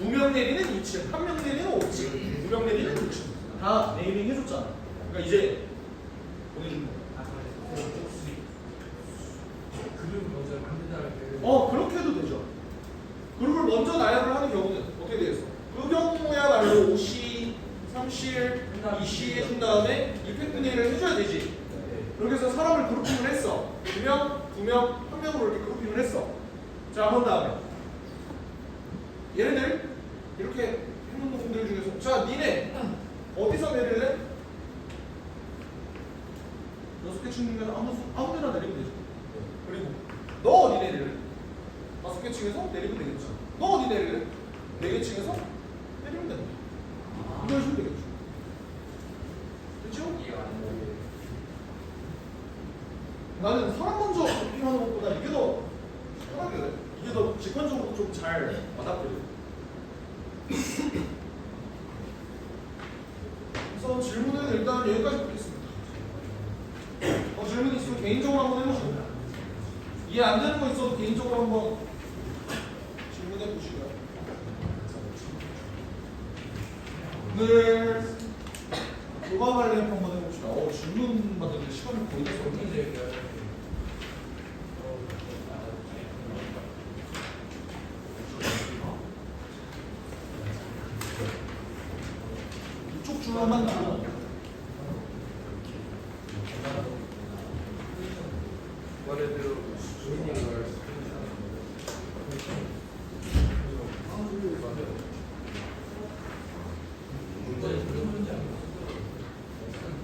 2명 내리는 2층, 1명 내리는 5층, 2명 내리는 6층 다 네이밍 해줬잖아. 그러니까 이제 보내주는 거야. 그룹 먼저 만든다는 게. 그렇게 해도 되죠. 그룹을 먼저 나열을 하는 경우는 어떻게 되겠어? 그 경우야말로 5시, 3시, 2시 해준 다음에 200분의 1을 해줘야 되지. 그렇게 해서 사람을 그룹핑을 했어. 2명, 2명, 1명으로 이렇게 그룹핑을 했어. 자, 그런 다음에 얘네들 이렇게 해놓은 분들 중에서 자, 니네 어디서 내릴래? 6개 층 중에서 아무 데나 내리면 되죠. 그리고 너 어디 내릴래? 5개 층에서 내리면 되겠죠. 너 어디 내릴래? 4개 층에서 내리면 된다. 이거 해주면 되겠죠. 그렇죠? 나는 사람 먼저 그룹핑하는 것보다 이게 더 편하게 돼. 이게 더 직관적으로 좀 잘 와닿거든. 그래서 질문은 일단 여기까지 보겠습니다. 질문 있으면 개인적으로 한번 해보시고, 이해 안 되는 거 있어도 개인적으로 한번 질문해 보시고요. 오늘 교과 관련 한번 해봅시다. 질문 받는 시간이 거의 다 없는데. 이쪽 줄로만 들어.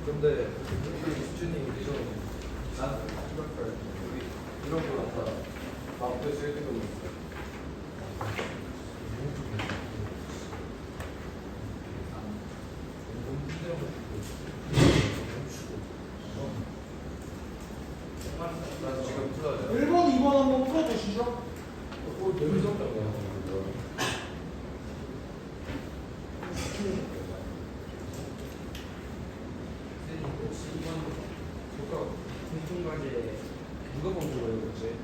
근데 수준이 난 이런 거 같다. 앞에서 이렇게 보고 있어. 난 지금 풀어야 돼. 1번, 2번 한번 풀어보시죠. 너무 적다고. 공통과제 누가 먼저 거예요, 그치?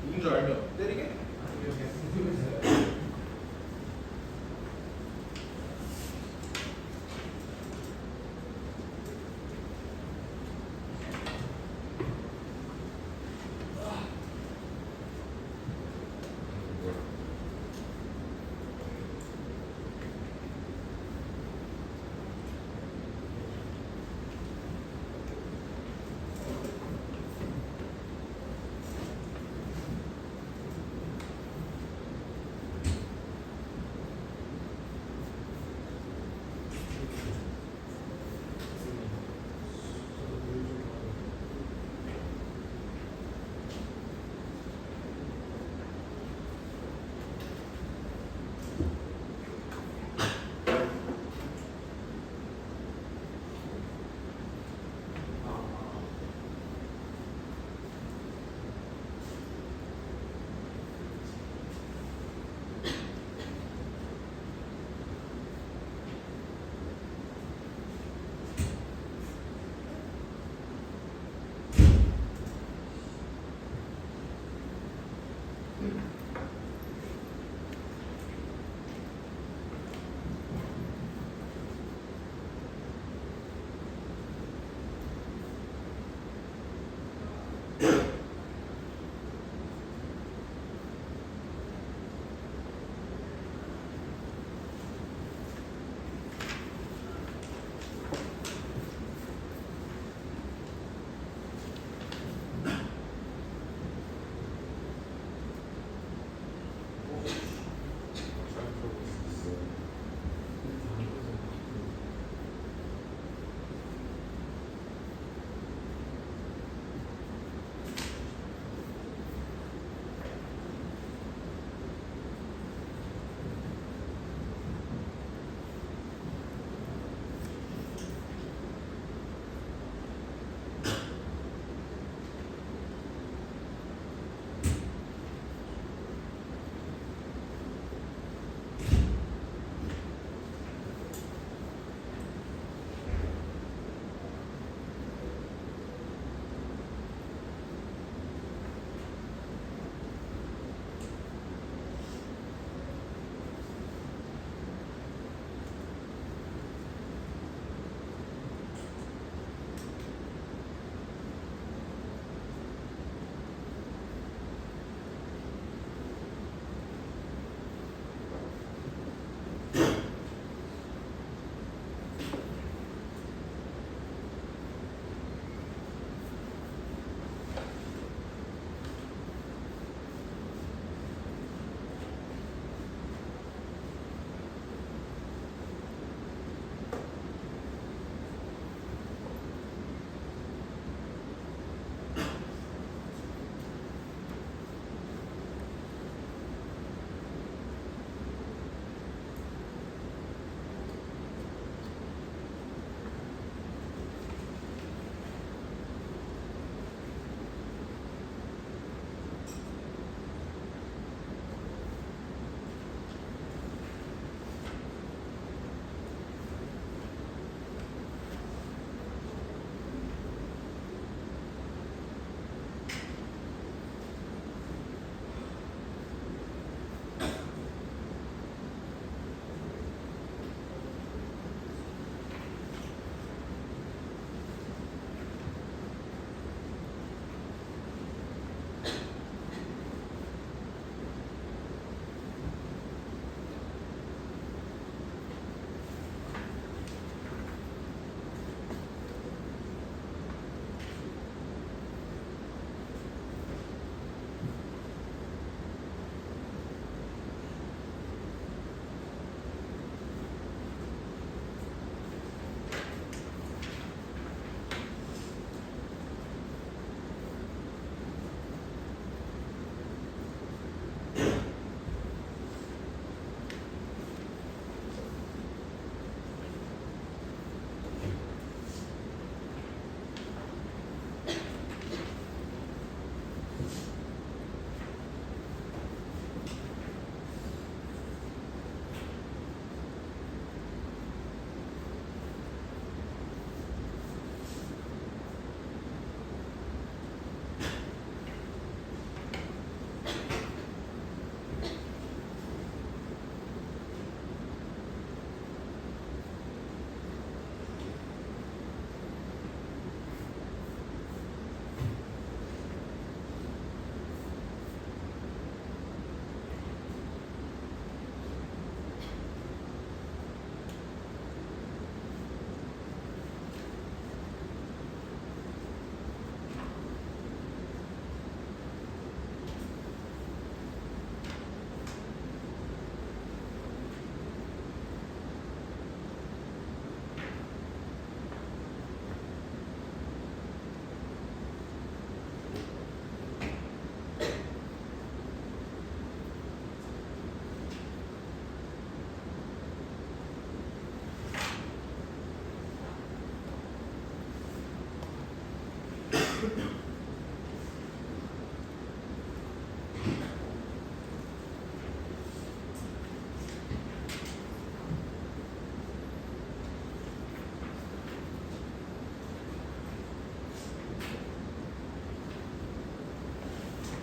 누군지 알면 때리게?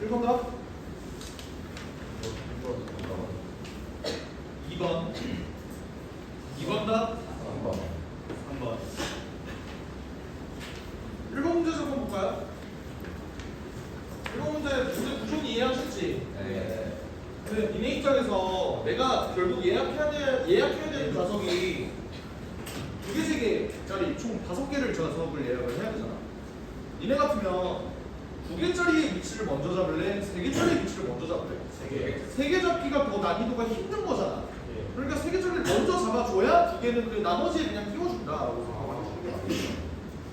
1번 답? 2번 2번 답? 3번 1번 문제 좀 볼까요? 1번 문제 구조는 이해하셨지? 네. 근데 니네 입장에서 내가 결국 예약해야 되는 좌석이 2개, 3개짜리 총 5개를 좌석을 예약을 해야 되잖아. 니네 같으면 2개짜리의 위치를 먼저 잡을래? 3개짜리의 위치를 먼저 잡을래? 3개 잡기가 더 난이도가 힘든 거잖아. 그러니까 3개짜리를 먼저 잡아줘야 2개는 그 나머지에 그냥 끼워준다라고 생각하는 게 맞겠죠.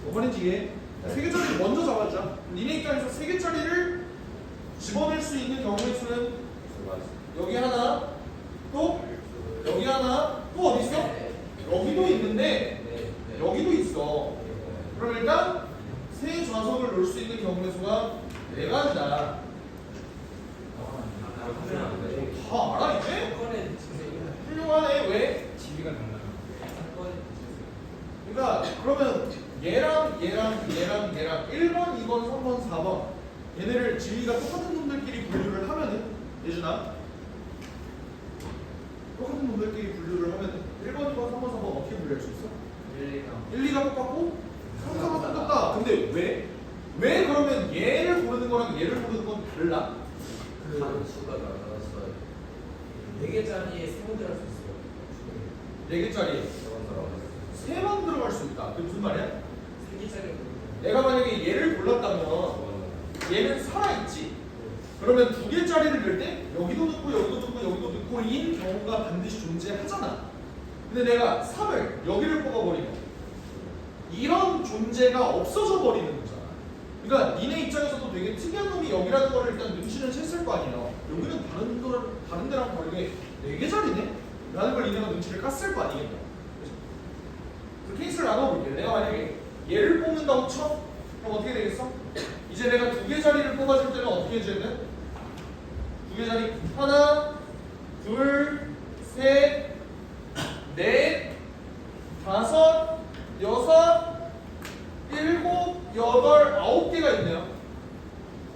뭐말인지 이해? 3개짜리를 먼저 잡아주자. 니네 입장에서 3개짜리를 집어낼 수 있는 경우의 수는 여기 하나, 또 여기 하나, 또 어디 있어? 여기도 있는데 여기도 있어. 그럼 일단 세 좌석을 놓을 수 있는 경우의 수가 4가지다. 다 알아 이제? 훌륭하네. 왜? 지비가 달라요. 그러니까 그러면 얘랑 1번, 2번, 3번, 4번 얘네를 지위가 똑같은 놈들끼리 분류를 하면은 예준아 똑같은 놈들끼리 분류를 하면은 1번, 2번, 3번, 4번 어떻게 분류할 수 있어? 1, 2가 똑같고 3, 4가 똑같다. 근데 왜? 왜 그러면 얘를 고르는 거랑 얘를 고르는 건 달라? 그 수가 나왔어요. 4개짜리에 3번 들어갈 수 있어요. 4개짜리 3번 들어갈 수 있다. 그게 무슨 말이야? 3개짜리. 내가 만약에 얘를 골랐다면 얘는 살아있지. 그러면 2개짜리를 넣을 때 여기도 넣고 여기도 넣고 여기도 넣고 인 경우가 반드시 존재하잖아. 근데 내가 3을 여기를 뽑아버리면 이런 존재가 없어져 버리는 거잖아. 그러니까 니네 입장에서도 되게 특이한 놈이 여기라는 거를 일단 눈치는 챘을 거 아니야. 여기는 다른 데랑 다르게 4개짜리네? 라는 걸 니네가 눈치를 깠을 거 아니겠냐. 그 케이스를 나눠볼게. 내가 만약에 얘를 뽑는다고 쳐? 그럼 어떻게 되겠어? 이제 내가 2개짜리를 뽑아줄 때는 어떻게 해줘야 돼? 2개짜리 하나, 둘, 셋, 넷, 다섯, 여섯, 일곱, 여덟, 9개가 있네요.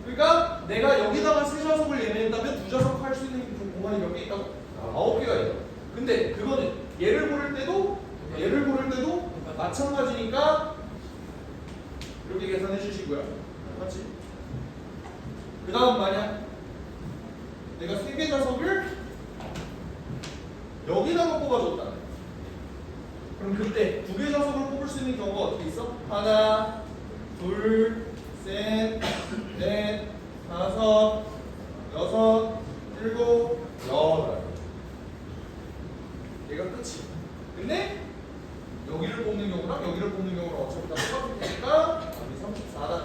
그러니까 내가 여기다가 3좌석을 예매한다면 2좌석 할 수 있는 공간이 몇 개 있다고? 9개가 있다. 근데 그거는 얘를 고를 때도 마찬가지니까 이렇게 계산해 주시고요. 맞지? 그 다음 만약 내가 3개 좌석을 여기다가 뽑아줬다. 그럼 그때 2개 좌석을 뽑을 수 있는 경우가 어떻게 있어? 하나, 둘, 셋, 넷, 다섯, 여섯, 일곱, 여덟. 얘가 끝이. 근데 여기를 뽑는 경우랑 여기를 뽑는 경우랑 어차피 다 똑같을 테니까 34다.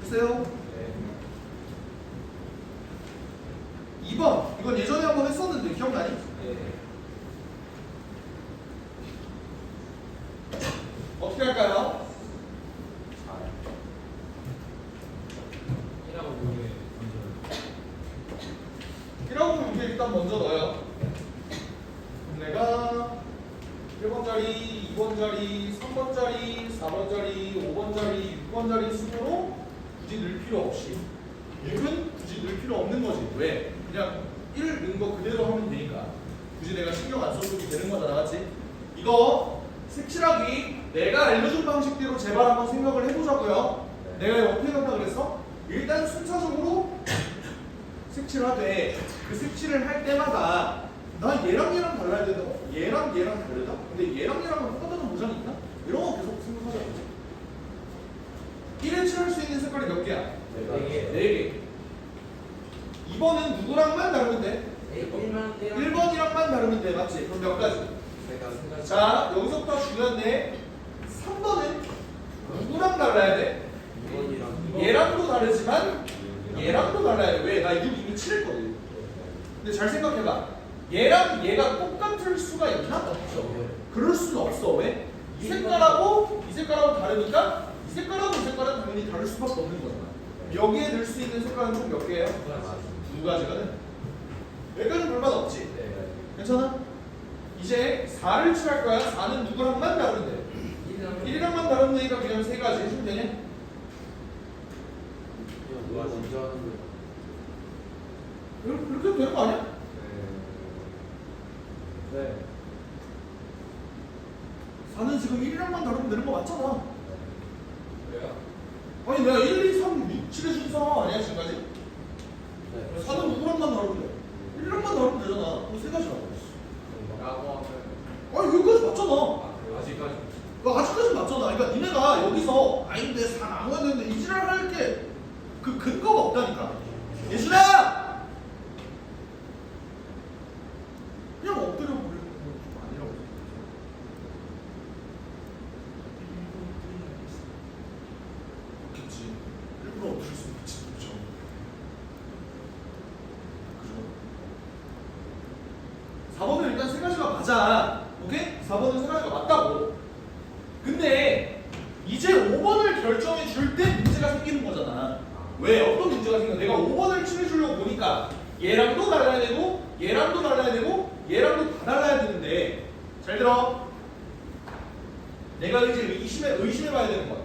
됐어요? 2번. 이건 예전에 한번 했었는데 기억나니? 어떻게 할까요? 1하고 6에 일단 먼저 넣어요. 그럼 내가 1번짜리, 2번짜리, 3번짜리, 4번짜리, 5번짜리, 6번짜리 순으로 굳이 넣을 필요 없이 6은 굳이 넣을 필요 없는 거지. 왜? 그냥 1 넣은 거 그대로 하면 되니까 굳이 내가 신경 안 써도 되는 거잖아. 맞지? 이거 색칠하기 내가 알려준 방식대로 제발 한번 생각을 해보자고요. 내가 어떻게 한다 그랬어? 일단 순차적으로 색칠하되 그 색칠을 할 때마다 나 얘랑 달라야 되나? 얘랑 다르다? 근데 얘랑 똑같다는 보장이 있나? 이런 거 계속 생각하자. 1에 칠할 수 있는 색깔이 몇 개야? 4개. 2번은 누구랑만 다르면 돼? 1번이랑만 다르면 돼. 맞지? 그럼 몇 가지? 자, 여기서부터 중요한데 3번은 누구랑 달라야 돼? 얘랑도 다르지만 얘랑도 달라야 돼. 왜? 나 6 이미 칠했거든. 근데 잘 생각해봐. 얘랑 얘가 똑같을 수가 있나? 없죠. 그럴 수는 없어. 왜? 이 색깔하고 다르니까 이 색깔하고 이 색깔은 당연히 다를 수밖에 없는 거잖아. 여기에 넣을 수 있는 색깔은 총 몇 개예요? 2가지거든. 여기까지는 불만 없지? 괜찮아? 이제 4를 칠할 거야. 4는 누구랑만 다르면 돼. 1이랑만 다르면 되니까 그냥 3가지 해주면 되냐? 먼저 하는 거. 이렇게 해도 되는 거 아니야? 네. 4는 지금 1이랑만 다르면 되는 거 맞잖아. 그래요? 아니 내가 1, 2, 3, 6, 7의 순서 아니야 지금까지? 네. 4는 누구랑만 다르면 돼? 1이랑만 다르면 되잖아. 그럼 세 가지라고. 라고 하면 아니 여기까지 맞잖아. 아직까지. 아직까지 맞잖아. 그러니까 니네가 여기서 아닌데 4 나눠야 되는데 이 지랄 할게 그 근거가 없다니까. 예준아! 그냥 엎드려 버리는 건 좀 아니라고 생각해. 그렇겠지. 일부러 엎드릴 수 있지. 그죠? 그죠? 4번은 일단 세 가지가 맞아. 오케이? 4번은 세 가지가 맞다고. 근데 이제 5번을 결정해 줄 때 문제가 생기는 거잖아. 왜? 어떤 문제가 생겨? 내가 5번을 칠해주려고 보니까 얘랑도 달라야 되고 얘랑도 달라야 되고 얘랑도 다 달라야 되는데 잘 들어. 내가 이제 의심해봐야 되는 거야.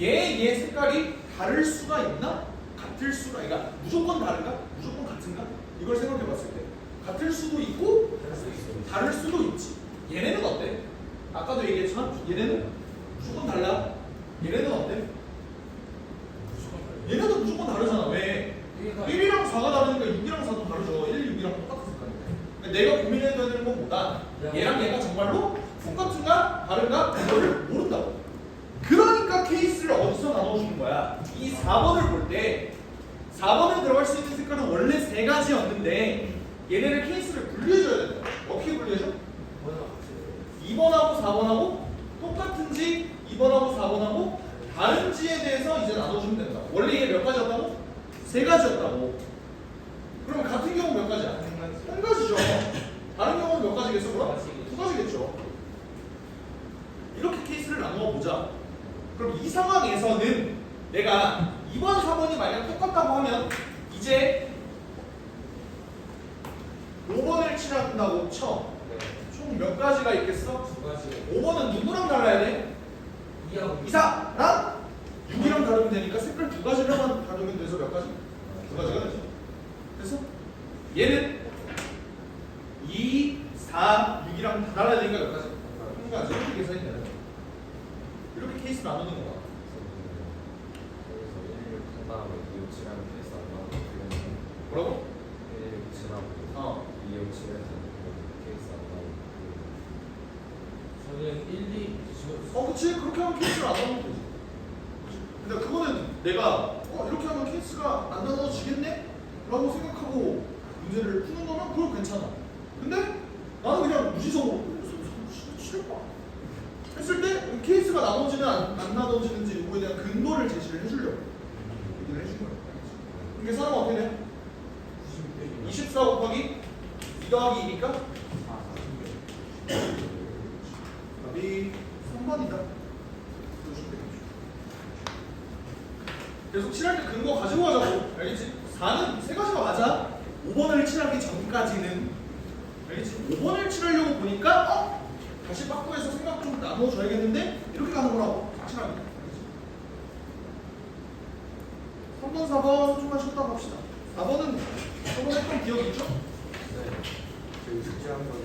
얘 색깔이 다를 수가 있나? 같을 수가, 그러니까 무조건 다른가? 무조건 같은가? 이걸 생각해봤을 때 같을 수도 있고 다를 수도 있지. 얘네는 어때? 아까도 얘기했지만 얘네는 무조건 달라. 얘네는 어때? 얘네도 무조건 다르잖아. 왜? 1이랑 4가 다르니까 6이랑 4도 다르죠. 1, 6이랑 똑같은 색깔인데. 그러니까 내가 고민해줘야 되는 건 뭐다? 얘랑 얘가 정말로 똑같은가? 다른가? 그거를 모른다고. 그러니까 케이스를 어디서 나눠주는 거야? 이 4번을 볼 때 4번에 들어갈 수 있는 색깔은 원래 세 가지였는데 얘네를 케이스를 분리해줘야 된다. 어떻게 분리해줘? 2번하고 4번하고 똑같은지 2번하고 4번하고 다른지에 대해서 이제 나눠주면 된다. 원래 이게 몇 가지였다고? 세 가지였다고. 그럼 같은 경우 몇 가지야? 한 가지죠. 다른 경우는 몇 가지겠어? 그럼? 두 가지겠죠. 이렇게 케이스를 나누어 보자. 그럼 이 상황에서는 내가 2번, 4번이 만약 똑같다고 하면 이제 5번을 칠한다고 쳐. 총 몇 가지가 있겠어? 5번은 누구랑 달라야 돼? 2사랑 6이랑 다르면 되니까 색깔 두 가지랑만 다르면 돼서 몇 가지? 두 가지가 되죠. 그래서 얘는 2, 4, 6이랑 다 달라야 되니까 몇 가지? 한 가지. 이렇게 계산이 되는 거야. 이렇게 케이스 나누는 거야. 뭐라고? 저는 1, 2 그치? 그렇게 하면 케이스를 안 나누면 되지. 그치? 근데 그거는 내가 이렇게 하면 케이스가 안 나눠지겠네? 라고 생각하고 문제를 푸는 거면 그건 괜찮아. 근데 나는 그냥 무지성으로 싫을까? 했을 때 케이스가 나눠지는 안 나눠지는지 이거에 대한 근거를 제시를 해주려고 얘기를 해준 거야. 이게 사람 어떻게 돼? 24 곱하기 2 더하기 2니까? 답이 3번이다. 계속 칠할 때 근거 가지고 가자고. 알겠지? 4는 세 가지가 맞아. 5번을 칠하기 전까지는. 알겠지? 5번을 칠하려고 보니까 다시 바꾸해서 생각 좀 나눠줘야겠는데 이렇게 가는 거라고. 칠하기. 알겠지? 3번, 4번 좀만 쉬었다 갑시다. 4번은 저번에 했던 기억 있죠? 네. 그 숙제 한번